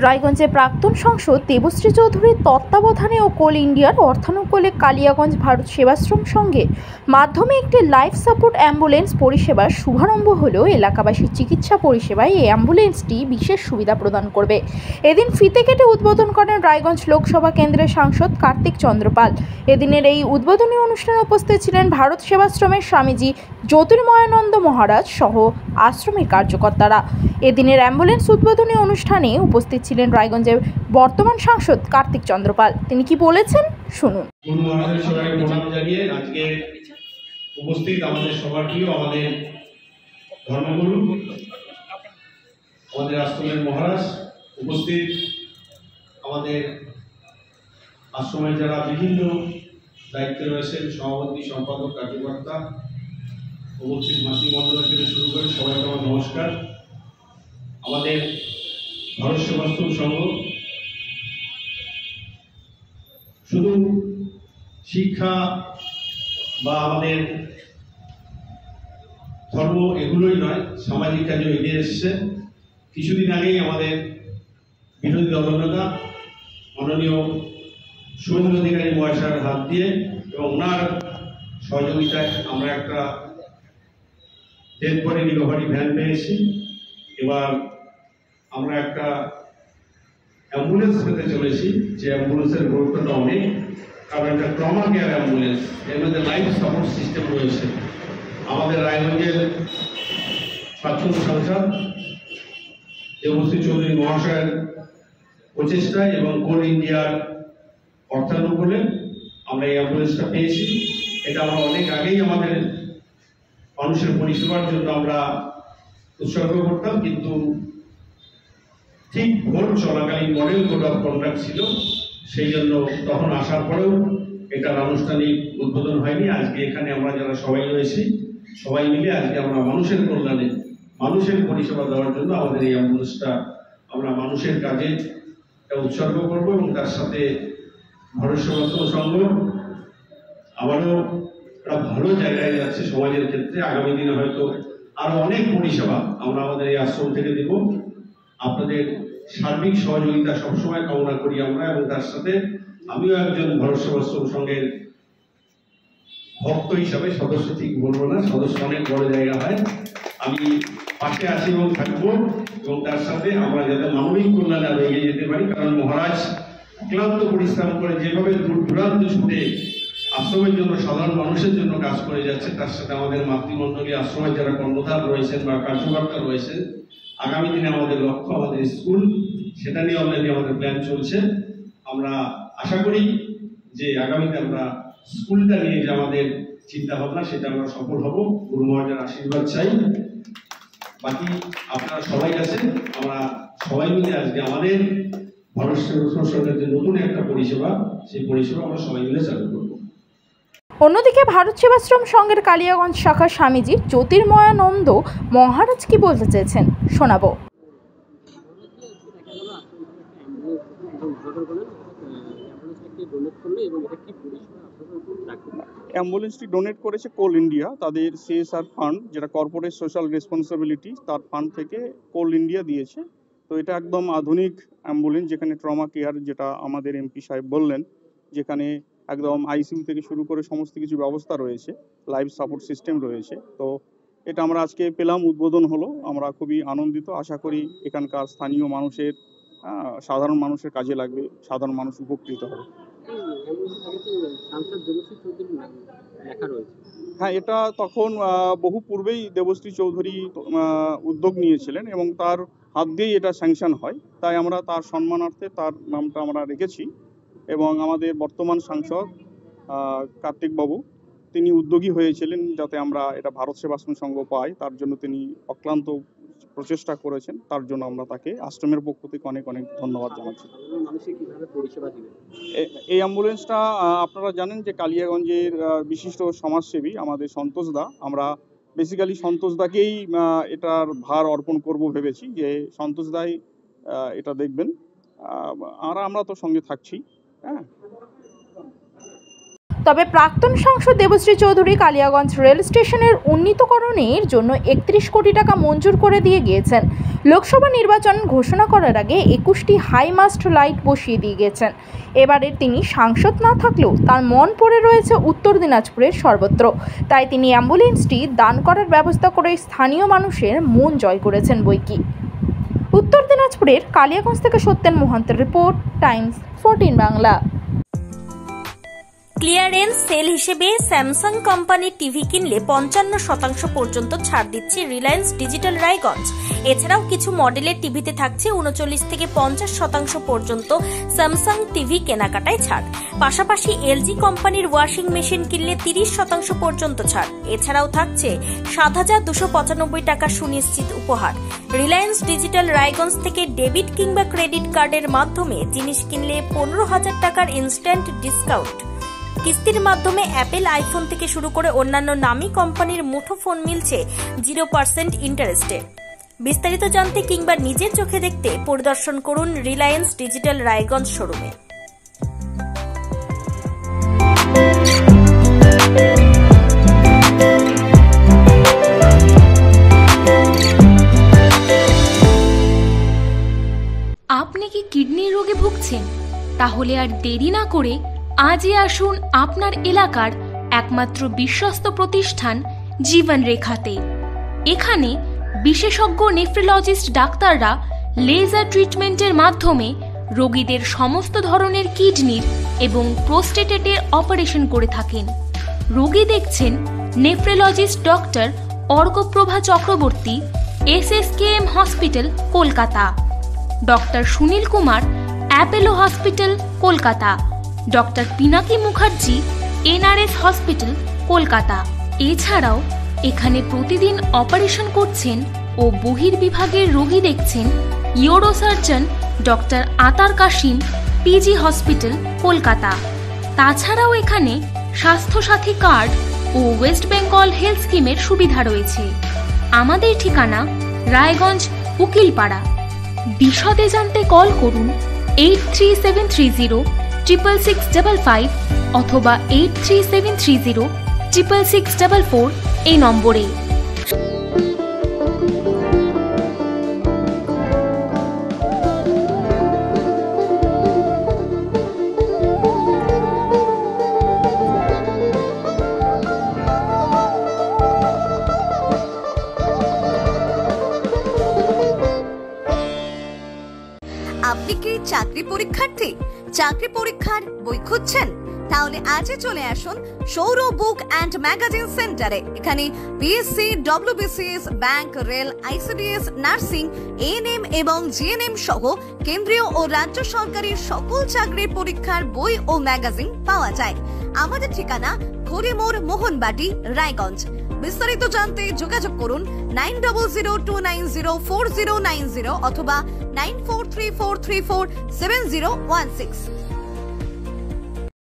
রায়গঞ্জে প্রাক্তন সাংসদ দেবশ্রী চৌধুরীর তত্ত্বাবধানে ও কোল ইন্ডিয়ার অর্থানুকূলে কালিয়াগঞ্জ ভারত সেবাশ্রম সঙ্গে মাধ্যমে একটি লাইফ সাপোর্ট অ্যাম্বুলেন্স পরিষেবার শুভারম্ভ হলেও এলাকাবাসীর চিকিৎসা পরিষেবায় এই অ্যাম্বুলেন্সটি বিশেষ সুবিধা প্রদান করবে। এদিন ফিতে কেটে উদ্বোধন করেন রায়গঞ্জ লোকসভা কেন্দ্রের সাংসদ কার্তিক চন্দ্র পাল। এদিনের এই উদ্বোধনী অনুষ্ঠানে উপস্থিত ছিলেন ভারত সেবাশ্রমের স্বামীজি জ্যোতির্ময়ানন্দ মহারাজ সহ আশ্রমের কার্যকর্তারা। এদিনের অ্যাম্বুলেন্স উদ্বোধনী অনুষ্ঠানে উপস্থিত ছিলেন রায়গঞ্জের বর্তমান সাংসদ কার্তিক চন্দ্র পাল। তিনি কি বলেছেন শুনুন। আজকে উপস্থিত আমাদের সবার প্রিয় আমাদের ধর্মগুরু আমাদের আশ্রমের মহারাজ, উপস্থিত আমাদের আশ্রমের যারা বিভিন্ন দায়িত্বে রয়েছেন, সভাপতি, সম্পাদক, কার্যকর্তা, উপস্থিত মাতৃমণ্ডল থেকে শুরু করে সবাইকে আমার নমস্কার। আমাদের ভারত সেবাশ্রম সংঘ শুধু শিক্ষা বা আমাদের ধর্ম এগুলোই নয়, সামাজিক কাজে এগিয়ে এসছে। কিছুদিন আগেই আমাদের বিরোধী দলনেতা মাননীয় শুভেন্দু অধিকারী মহাশয়ের হাত দিয়ে এবং ওনার সহযোগিতায় আমরা একটা ডেড বডি রিকভারি ভ্যান পেয়েছি। এবার আমরা একটা অ্যাম্বুলেন্স পেতে চলেছি, যে অ্যাম্বুলেন্সের গুরুত্বটা অনেক, কারণ একটা ট্রমা কেয়ার অ্যাম্বুলেন্স, এর মধ্যে লাইফ সাপোর্ট সিস্টেম রয়েছে। আমাদের রায়গঞ্জের প্রাক্তন সাংসদ দেবশ্রী চৌধুরী মহাশয়ের প্রচেষ্টায় এবং কোল ইন্ডিয়ার অর্থানুকূলে আমরা এই অ্যাম্বুলেন্সটা পেয়েছি। এটা আমরা অনেক আগেই আমাদের মানুষের পরিষেবার জন্য আমরা উৎসর্গ করতাম, কিন্তু ঠিক ভোট চলাকালীন মডেল কোড অফ কন্ডাক্ট ছিল, সেই জন্য তখন আসার পরেও এটার আনুষ্ঠানিক উদ্বোধন হয়নি। আজকে এখানে আমরা যারা সবাই রয়েছি, সবাই মিলে আজকে আমরা মানুষের কল্যাণে, মানুষের পরিষেবা দেওয়ার জন্য আমাদের এই অ্যাম্বুলেন্সটা আমরা মানুষের কাজে উৎসর্গ করব এবং তার সাথে ভারত সেবাশ্রম সংঘ আবারও একটা ভালো জায়গায় যাচ্ছে সমাজের ক্ষেত্রে। আগামী দিনে হয়তো আরো অনেক পরিষেবা আমরা আমাদের এই আশ্রম থেকে দেব। আপনাদের সার্বিক সহযোগিতা সবসময় কামনা করি আমরা, এবং তার সাথে আমিও একজন ভারত সেবাশ্রম সংঘের ভক্ত হিসাবে, সদস্য ঠিক বলবো না, সদস্য অনেক বড় জায়গা হয়, আমি পাশে আছি এবং থাকবো, এবং তার সাথে আমরা যাতে মানবিক কল্যাণে আরো এগিয়ে যেতে পারি। কারণ মহারাজ ক্লান্ত পরিশ্রম করে যেভাবে দূর দূরান্ত ছুটে আশ্রমের জন্য, সাধারণ মানুষের জন্য কাজ করে যাচ্ছে, তার সাথে আমাদের মাতৃমণ্ডলী আশ্রমের যারা কর্মধার রয়েছেন বা কার্যকর্তা রয়েছেন, আগামী দিনে আমাদের লক্ষ্য আমাদের স্কুল, সেটা নিয়ে অলরেডি আমাদের প্ল্যান চলছে। আমরা আশা করি যে আগামীতে আমরা স্কুলটা নিয়ে যে আমাদের চিন্তা ভাবনা, সেটা আমরা সফল হব। গুরু মহারাজের আশীর্বাদ চাই। বাকি আপনারা সবাই আছেন, আমরা সবাই মিলে আজকে আমাদের ভারত সেবাশ্রম সংঘের যে নতুন একটা পরিষেবা, সেই পরিষেবা আমরা সবাই মিলে চালু করব। অন্যদিকে ভারত সেবাশ্রম সংঘের কালিয়াগঞ্জ শাখার স্বামীজি জ্যোতির্ময়ানন্দ মহারাজ কি বলতে চেয়েছেন শোনাবো। অ্যাম্বুলেন্সটি ডোনেট করেছে কোল ইন্ডিয়া, তাদের সিএসআর ফান্ড, যেটা কর্পোরেট সোশ্যাল রেসপন্সিবিলিটি, তার ফান্ড থেকে কোল ইন্ডিয়া দিয়েছে। তো এটা একদম আধুনিক অ্যাম্বুলেন্স, যেখানে ট্রমা কেয়ার, যেটা আমাদের এমপি সাহেব বললেন, যেখানে একদম আইসিইউ থেকে শুরু করে সমস্ত কিছু ব্যবস্থা রয়েছে, লাইফ সাপোর্ট সিস্টেম রয়েছে। তো এটা আমরা আজকে পেলাম, উদ্বোধন হলো, আমরা খুবই আনন্দিত। আশা করি এখানকার স্থানীয় মানুষের, সাধারণ মানুষের কাজে লাগবে, সাধারণ মানুষ উপকৃত হবে। হ্যাঁ, এটা তখন বহু পূর্বেই দেবশ্রী চৌধুরী উদ্যোগ নিয়েছিলেন এবং তার হাত দিয়েই এটা স্যাংশন হয়, তাই আমরা তার সম্মানার্থে তার নামটা আমরা রেখেছি। এবং আমাদের বর্তমান সাংসদ কার্তিক বাবু, তিনি উদ্যোগী হয়েছিলেন যাতে আমরা এটা ভারত সেবাশ্রম সংঘ পাই, তার জন্য তিনি অক্লান্ত প্রচেষ্টা করেছেন। তার জন্য আমরা তাকে আশ্রমের পক্ষ থেকে অনেক অনেক ধন্যবাদ জানাচ্ছি। এই অ্যাম্বুলেন্সটা আপনারা জানেন যে কালিয়াগঞ্জের বিশিষ্ট সমাজসেবী আমাদের সন্তোষ দা, আমরা বেসিক্যালি সন্তোষ দাকেই এটার ভার অর্পণ করব ভেবেছি, যে সন্তোষ দাই এটা দেখবেন, আর আমরা তো সঙ্গে থাকছি। হ্যাঁ। তবে প্রাক্তন সাংসদ দেবশ্রী চৌধুরী কালিয়াগঞ্জ রেল স্টেশনের উন্নীতকরণের জন্য 31 কোটি টাকা মঞ্জুর করে দিয়ে গিয়েছেন। লোকসভা নির্বাচন ঘোষণা করার আগে 21টি হাই মাস্ট লাইট বসিয়ে দিয়ে গেছেন। এবারে তিনি সাংসদ না থাকলেও তার মন পড়ে রয়েছে উত্তর দিনাজপুরের সর্বত্র, তাই তিনি অ্যাম্বুলেন্সটি দান করার ব্যবস্থা করে স্থানীয় মানুষের মন জয় করেছেন বৈকি। উত্তর দিনাজপুরের কালিয়াগঞ্জ থেকে সত্যেন মোহান্তের report, Times 14 Bangla. Clearance sale হিসেবে স্যামসাং কোম্পানির টিভি কিনলে 55% পর্যন্ত ছাড় দিচ্ছে রিলায়েন্স ডিজিটাল রায়গঞ্জ। এছাড়াও কিছু মডেলের টিভিতে থাকছে 39 থেকে 50% পর্যন্ত স্যামসাং টিভি কেনাকাটায় ছাড়। পাশাপাশি এলজি কোম্পানির ওয়াশিং মেশিন কিনলে 30% পর্যন্ত ছাড়। এছাড়াও থাকছে 7,295 টাকা সুনিশ্চিত উপহার। রিলায়েন্স ডিজিটাল রায়গঞ্জ থেকে ডেবিট কিংবা ক্রেডিট কার্ডের মাধ্যমে জিনিস কিনলে 15,000 টাকার ইনস্ট্যান্ট ডিসকাউন্ট। কিস্তির মাধ্যমে অ্যাপেল আইফোন থেকে শুরু করে অন্যান্য নামী কোম্পানির মুঠোফোন মিলছে 0% ইন্টারেস্টে। বিস্তারিত জানতে কিংবা নিজের চোখে দেখতে পরিদর্শন করুন রিলায়েন্স ডিজিটাল রায়গঞ্জ শোরুমে। আপনি কি কিডনি রোগে ভুগছেন? তাহলে আর দেরি না করে আজই আসুন আপনার এলাকার একমাত্র বিশ্বস্ত প্রতিষ্ঠান জীবন রেখাতে। এখানে বিশেষজ্ঞ নেফ্রোলজিস্ট ডাক্তাররা লেজার ট্রিটমেন্টের মাধ্যমে রোগীদের সমস্ত ধরনের কিডনির এবং প্রোস্টেটের অপারেশন করে থাকেন। রোগী দেখছেন nephrologist doctor Arkaprava Chakraborty, SSKM hospital, Kolkata. Doctor Sunil Kumar, Apollo hospital, Kolkata. Doctor Pinaki Mukherjee, NRS hospital, Kolkata. এছাড়াও এখানে প্রতিদিন অপারেশন করছেন ও বহির্বিভাগের রোগী দেখছেন ইউরোসার্জন ডক্টর আতার কাশিম, PG হসপিটাল, কলকাতা। তাছাড়াও এখানে স্বাস্থ্যসাথী কার্ড ও ওয়েস্ট বেঙ্গল হেলথ স্কিমের সুবিধা রয়েছে। আমাদের ঠিকানা রায়গঞ্জ, উকিলপাড়া। বিশদে জানতে কল করুন 8373066655 অথবা 8373066644 এই নম্বরে। আপনি কি চাকরি পরীক্ষার্থী? চাকরি পরীক্ষার বই খুঁজছেন? তাহলে আজই চলে আসুন সৌরভ বুক অ্যান্ড ম্যাগাজিন সেন্টারে। এখানে BSc, WBCS, bank, rail, ICDS, nursing, ANM এবং GNM সহ কেন্দ্রীয় ও রাজ্য সরকারের সকল চাকরির পরীক্ষার বই ও ম্যাগাজিন পাওয়া যায়। আমাদের ঠিকানা খড়িমোড়, মোহনবাটি, রায়গঞ্জ। বিস্তারিত জানতে যোগাযোগ করুন 9002904090 অথবা 9434347016।